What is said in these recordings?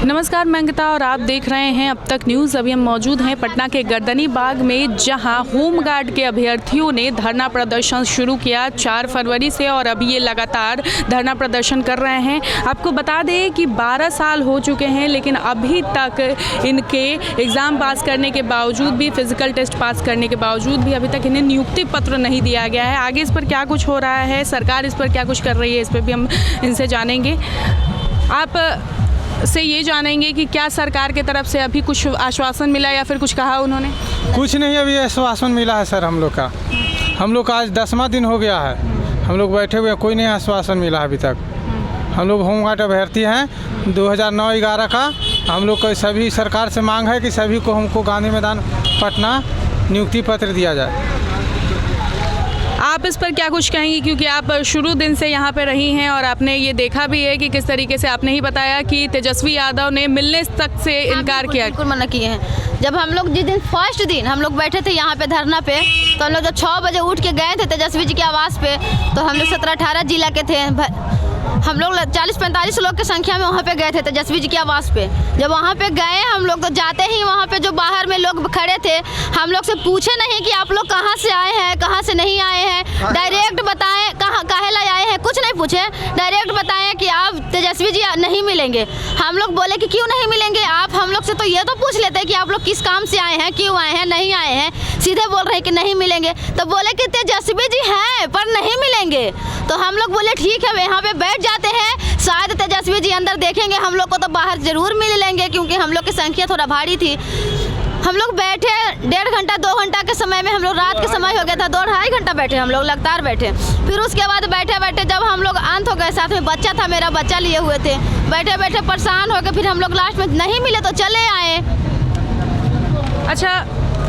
नमस्कार, मैं अंकिता और आप देख रहे हैं अब तक न्यूज़। अभी हम मौजूद हैं पटना के गर्दनी बाग में, जहां होमगार्ड के अभ्यर्थियों ने धरना प्रदर्शन शुरू किया 4 फरवरी से और अभी ये लगातार धरना प्रदर्शन कर रहे हैं। आपको बता दें कि 12 साल हो चुके हैं, लेकिन अभी तक इनके एग्ज़ाम पास करने के बावजूद भी, फिज़िकल टेस्ट पास करने के बावजूद भी अभी तक इन्हें नियुक्ति पत्र नहीं दिया गया है। आगे इस पर क्या कुछ हो रहा है, सरकार इस पर क्या कुछ कर रही है, इस पर भी हम इनसे जानेंगे। आप से ये जानेंगे कि क्या सरकार की तरफ से अभी कुछ आश्वासन मिला या फिर कुछ कहा उन्होंने? कुछ नहीं, अभी आश्वासन मिला है सर हम लोग का आज 10वां दिन हो गया है। हम लोग बैठे हुए हैं, कोई नहीं आश्वासन मिला अभी तक। हम लोग होमगार्ड अभ्यर्थी हैं 2009-11 का। हम लोग को सभी सरकार से मांग है कि सभी को हमको गांधी मैदान पटना नियुक्ति पत्र दिया जाए। आप इस पर क्या कुछ कहेंगी, क्योंकि आप शुरू दिन से यहाँ पे रही हैं और आपने ये देखा भी है कि किस तरीके से, आपने ही बताया कि तेजस्वी यादव ने मिलने तक से इनकार किया। बिल्कुल मना किए हैं। जब हम लोग जिस दिन फर्स्ट दिन हम लोग बैठे थे यहाँ पे धरना पे, तो हम लोग जब 6 बजे उठ के गए थे तेजस्वी जी के आवास पे, तो हम लोग 17-18 जिला के थे। हम लोग 40-45 लोग की संख्या में वहाँ पे गए थे तेजस्वी जी के आवास पे। जब वहाँ पे गए हम लोग, तो जाते ही वहाँ पे जो बाहर में लोग खड़े थे, हम लोग से पूछे नहीं कि आप लोग कहाँ से आए हैं, कहाँ से नहीं आए हैं। डायरेक्ट बताएं काहे ला आए हैं, कुछ नहीं पूछे, डायरेक्ट बताएं कि आप तेजस्वी जी नहीं मिलेंगे। हम लोग बोले कि क्यों नहीं मिलेंगे आप, हम लोग से तो ये तो पूछ लेते कि आप लोग किस काम से आए हैं, क्यों आए हैं, नहीं आए हैं। सीधे बोल रहे हैं कि नहीं मिलेंगे। तो बोले कि तेजस्वी जी हैं पर नहीं मिलेंगे। तो हम लोग बोले ठीक है, यहाँ पे बैठ जाते हैं, शायद तेजस्वी जी अंदर देखेंगे, हम लोग को तो बाहर जरूर मिल लेंगे, क्योंकि हम लोग की संख्या थोड़ा भारी थी। हम लोग बैठे 1.5 घंटा 2 घंटा के समय में, हम लोग रात के समय हो गया था, 2-2.5 घंटा बैठे हम लोग लगातार बैठे। फिर उसके बाद बैठे बैठे जब हम लोग अंत हो गए, साथ में बच्चा था, मेरा बच्चा लिए हुए थे, बैठे बैठे परेशान हो गए। फिर हम लोग लास्ट में नहीं मिले तो चले आए। अच्छा,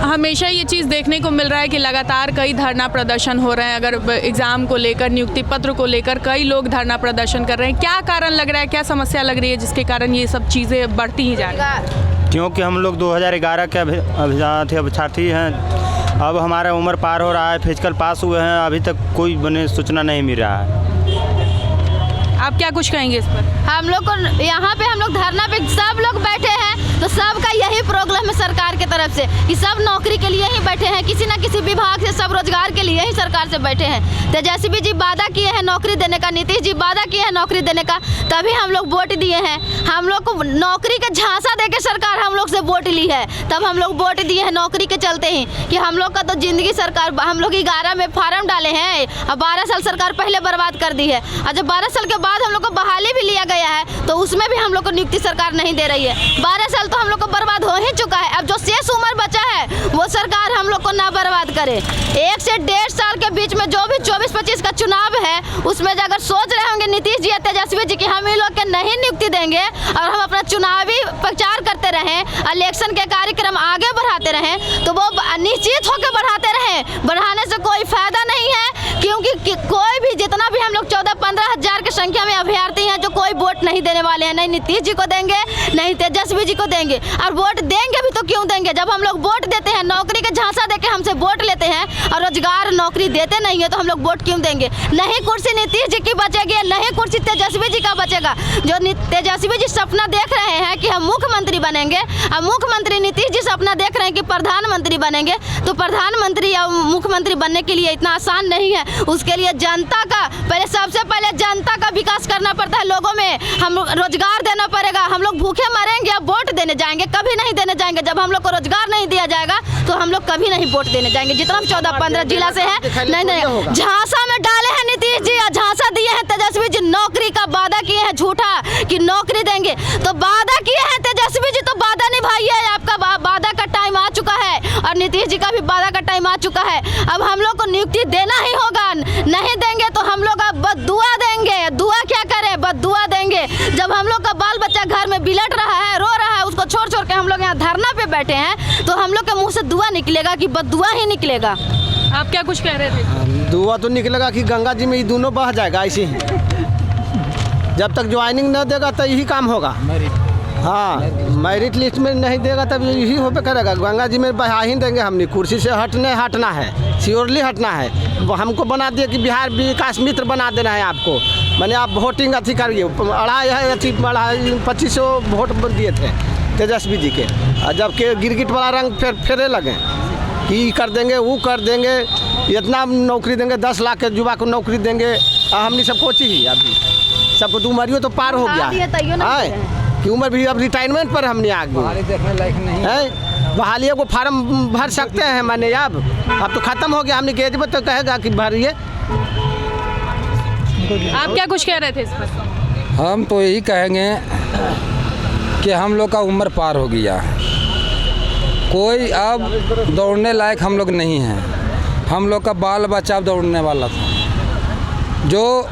हमेशा ये चीज़ देखने को मिल रहा है कि लगातार कई धरना प्रदर्शन हो रहे हैं। अगर एग्ज़ाम को लेकर, नियुक्ति पत्र को लेकर कई लोग धरना प्रदर्शन कर रहे हैं। क्या कारण लग रहा है, क्या समस्या लग रही है जिसके कारण ये सब चीज़ें बढ़ती ही जा रही हैं? क्योंकि हम लोग 2011 के अभ्यर्थी हैं। अब हमारा उम्र पार हो रहा है, फिजिकल पास हुए हैं, अभी तक कोई बने सूचना नहीं मिल रहा है। आप क्या कुछ कहेंगे इस पर? हम लोग को यहाँ पे, हम लोग धरना पे सब लोग बैठे हैं, तो सबका यही प्रॉब्लम है सरकार की तरफ से कि सब नौकरी के लिए ही बैठे हैं, किसी न किसी विभाग से सब रोजगार के लिए ही सरकार से बैठे हैं। तेजस्वी जी वादा किए हैं नौकरी देने का, नीतीश जी वादा किए हैं नौकरी देने का, तभी हम लोग वोट दिए हैं। हम लोग को नौकरी का झांसा देके सरकार हम लोग से वोट ली है, तब हम लोग वोट दिए हैं नौकरी के चलते ही, कि हम लोग का तो जिंदगी सरकार, हम लोग 11 में फार्म डाले हैं और 12 साल सरकार पहले बर्बाद कर दी है। और जब 12 साल के बाद हम लोग को बहाली भी लिया गया है, तो उसमें भी हम लोग को नियुक्ति सरकार नहीं दे रही है। 12 साल तो हम लोग को बर्बाद हो ही चुका है। अब जो शेष उम्र बचा है वो सरकार हम लोग को ना बर्बाद करे। 1 से 1.5 साल के बीच में जो भी 24-25 का चुनाव है, उसमें अगर सोच रहे होंगे नीतीश जी या तेजस्वी जी कि हम इन लोग के नहीं नियुक्ति देंगे और हम अपना चुनावी प्रचार करते रहें, इलेक्शन के कार्यक्रम आगे बढ़ाते रहें, तो वो निश्चित होकर बढ़ाते रहें। बढ़ाने से कोई फायदा नहीं है, क्योंकि कोई भी, जितना भी हम लोग 14-15 हज़ार की संख्या में अभ्यर्थी हैं जो कोई वोट नहीं देने वाले हैं, नहीं नीतीश जी को देंगे, नहीं तेजस्वी जी को देंगे। और वोट देंगे भी तो क्यों देंगे, जब हम लोग वोट देते हैं, नौकरी के झांसा देके हमसे वोट लेते हैं और रोजगार नौकरी देते नहीं है, तो हम लोग वोट क्यों देंगे? नहीं कुर्सी नीतीश जी की बचेगी, नहीं कुर्सी तेजस्वी जी का बचेगा। जो तेजस्वी जी सपना देख रहे हैं कि हम मुख्यमंत्री बनेंगे, और मुख्यमंत्री नीतीश जी सपना देख रहे हैं कि प्रधानमंत्री बनेंगे, तो प्रधानमंत्री या मुख्यमंत्री बनने के लिए इतना आसान नहीं है। उसके लिए जनता का पहले, सबसे पहले जनता का विकास करना पड़ता है। लोगों में हम रोजगार देना पड़ेगा। हम लोग भूखे मरेंगे, अब वोट देने जाएंगे, कभी नहीं देने जाएंगे। जब हम लोग को रोजगार नहीं दिया जाएगा तो हम लोग कभी नहीं वोट देने जाएंगे। जितना हम 14-15 जिला से है, नहीं झांसा में डाले हैं नीतीश जी, झांसा दिए हैं तेजस्वी जी, नौकरी का वादा किए हैं झूठा कि नौकरी देंगे, तो वादा किए हैं तेजस्वी जी, तो वादा निभाइए। आपका वादा का टाइम आ चुका है और नीतीश जी का भी वादा का टाइम आ चुका है। अब हम लोग को नियुक्ति देना ही होगा, नहीं देंगे तो हम लोग अब बद्दुआ देंगे। दुआ क्या करें, बद्दुआ देंगे। जब हम लोग का बाल बच्चा घर में बिलट रहा है, रो रहा है, उसको छोड़ छोड़ के हम लोग यहाँ धरना पे बैठे हैं, तो हम लोग के मुंह से दुआ निकलेगा कि बद्दुआ ही निकलेगा? आप क्या कुछ कह रहे थे? दुआ तो निकलेगा कि गंगा जी में ये दोनों बह जाएगा ऐसे ही। जब तक ज्वाइनिंग न देगा तो यही काम होगा। हाँ, मेरिट लिस्ट में नहीं देगा तब यही हो पे करेगा। गंगा जी में बहा ही देंगे, हमने कुर्सी से हटना है, श्योरली हटना है। वो हमको बना दिया कि बिहार विकास मित्र बना देना है आपको, मैंने आप वोटिंग अथी करिए। 2500 वोट दिए थे तेजस्वी जी के, और जबकि गिरगिट वाला रंग फेरे लगे कि कर देंगे, वो कर देंगे, इतना नौकरी देंगे, 10 लाख के युवा को नौकरी देंगे। हमने सब कोची ही अभी सबको तो उम्र तो पार हो गया है कि उम्र भी अब रिटायरमेंट पर हमने आ गए देखने लायक नहीं है। बहालिया को फार्म भर सकते हैं, मैंने अब तो ख़त्म हो गया। हमने केज में तो कहेगा कि भरिए। आप क्या कुछ कह रहे थे इस पर? हम तो यही कहेंगे कि हम लोग का उम्र पार हो गया, कोई अब दौड़ने लायक हम लोग नहीं हैं। हम लोग का बाल बच्चा अब दौड़ने वाला था। जो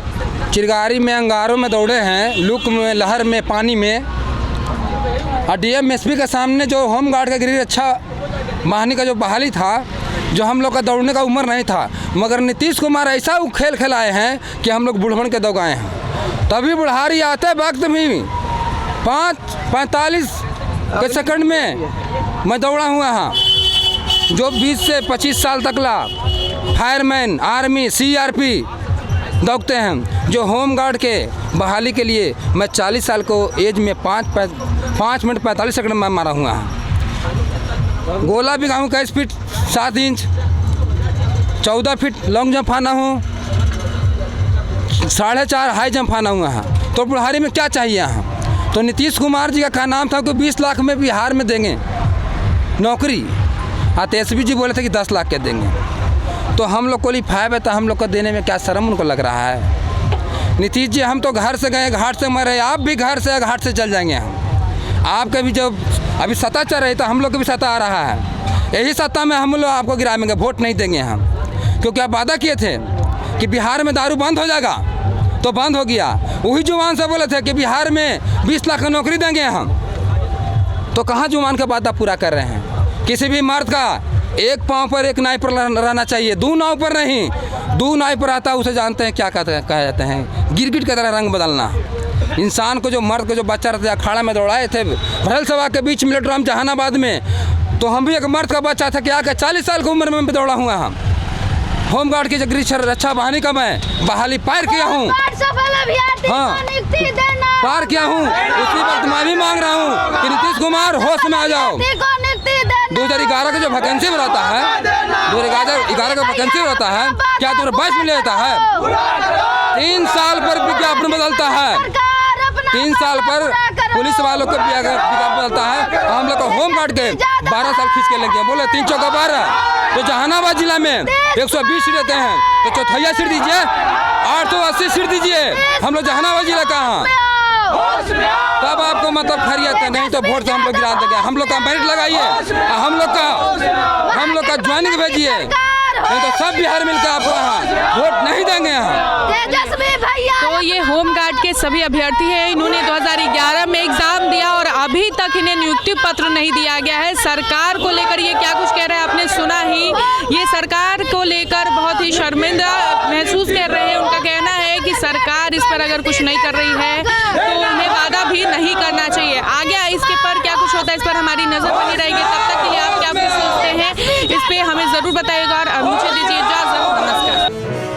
चिरगारी में अंगारों में दौड़े हैं, लुक में, लहर में, पानी में, और DMSP के सामने जो होम गार्ड का गृह रक्षा वाहिनी का जो बहाली था, जो हम लोग का दौड़ने का उम्र नहीं था, मगर नीतीश कुमार ऐसा खेल खेलाए हैं कि हम लोग बुढ़वन के दौगाए हैं। तभी बुढ़ारी आते वक्त भी 45 के सेकंड में मैं दौड़ा हुआ हाँ। जो 20 से 25 साल तक ला फायरमैन, आर्मी, CRP दौड़ते हैं, जो होम गार्ड के बहाली के लिए मैं 40 साल को एज में 5 मिनट 45 सेकंड में मारा हुआ हूँ। गोला भी गाँव का speed 7 inch, 14 feet long jump आना हूँ, 4.5 हाई जंप आना हुआ है। तो बुढ़ारी में क्या चाहिए यहाँ? तो नीतीश कुमार जी का नाम था कि 20 लाख में बिहार में देंगे नौकरी, और तेजस्वी जी बोले थे कि 10 लाख के देंगे। तो हम लोग क्वालिफाई है, तो हम लोग को देने में क्या शर्म उनको लग रहा है? नीतीश जी, हम तो घर से गए, घाट से मरे, आप भी घर से घाट से चल जाएंगे। हम आपका भी जब अभी सत्ता चल रही, तो हम लोग को भी सत्ता आ रहा है, यही सत्ता में हम लोग आपको गिराएंगे, वोट नहीं देंगे हम। क्योंकि आप वादा किए थे कि बिहार में दारू बंद हो जाएगा, तो बंद हो गया। वही जुबान से बोले थे कि बिहार में 20 लाख की नौकरी देंगे हम, तो कहाँ जुबान का वादा पूरा कर रहे हैं? किसी भी मर्द का एक पाँव पर एक नाव पर रहना चाहिए, 2 नाव पर नहीं। 2 नाव पर आता है उसे जानते हैं क्या कहा जाते हैं, गिरगिट की तरह रंग बदलना। इंसान को, जो मर्द को, जो बच्चा रहता है, अखाड़ा में दौड़ाए थे भरल सभा के बीच मिलिट्राम जहानाबाद में, तो हम भी एक मर्द का बच्चा था, क्या 40 साल की उम्र में भी दौड़ा हुआ हम। होम गार्ड की गृह रक्षा वाहिनी का मैं बहाली पार किया हूँ, हाँ पार किया हूँ। उसी वक्त मैं भी मांग रहा हूँ कि नीतीश कुमार होश में आ जाओ। 2011 का जो वैकेंसी रहता है, 2011 का वैकेंसी रहता है, क्या 2022 में लेता है? 3 साल पर विज्ञापन बदलता है, 3 साल पर पुलिस वालों को विज्ञापन बदलता है। हम लोग को होम गार्ड के 12 साल खींच के लेंगे, बोले 3 चौका 12। तो जहानाबाद जिला में 120 सीट देते हैं, तो चौथैया सीट दीजिए, 880 सीट दीजिए। हम लोग जहानाबाद जिला कहाँ, तब आपको मतलब खैरियत है, नहीं तो वोट से हम लोग गिरा देंगे। हम लोग का मेरिट लगाइए, हम लोग का ज्वाइनिंग भेजिए, नहीं तो सब बिहार मिलकर आपको यहाँ वोट नहीं देंगे यहाँ। तो ये होम गार्ड के सभी अभ्यर्थी हैं, इन्होंने 2011 में एग्जाम दिया और अभी तक इन्हें नियुक्ति पत्र नहीं दिया गया है। सरकार को लेकर ये क्या कुछ कह रहे हैं आपने सुना ही। ये सरकार को लेकर बहुत ही शर्मिंदा महसूस कर रहे हैं। उनका कहना है कि सरकार इस पर अगर कुछ नहीं कर रही है तो उन्हें वादा भी नहीं करना चाहिए। आगे इसके पर क्या कुछ होता है, इस पर हमारी नजर बनी रहेगी। तब तक के लिए आप क्या कुछ सोचते हैं इस पर हमें ज़रूर बताइएगा और मुझे दीजिए इजाज़त। नमस्कार।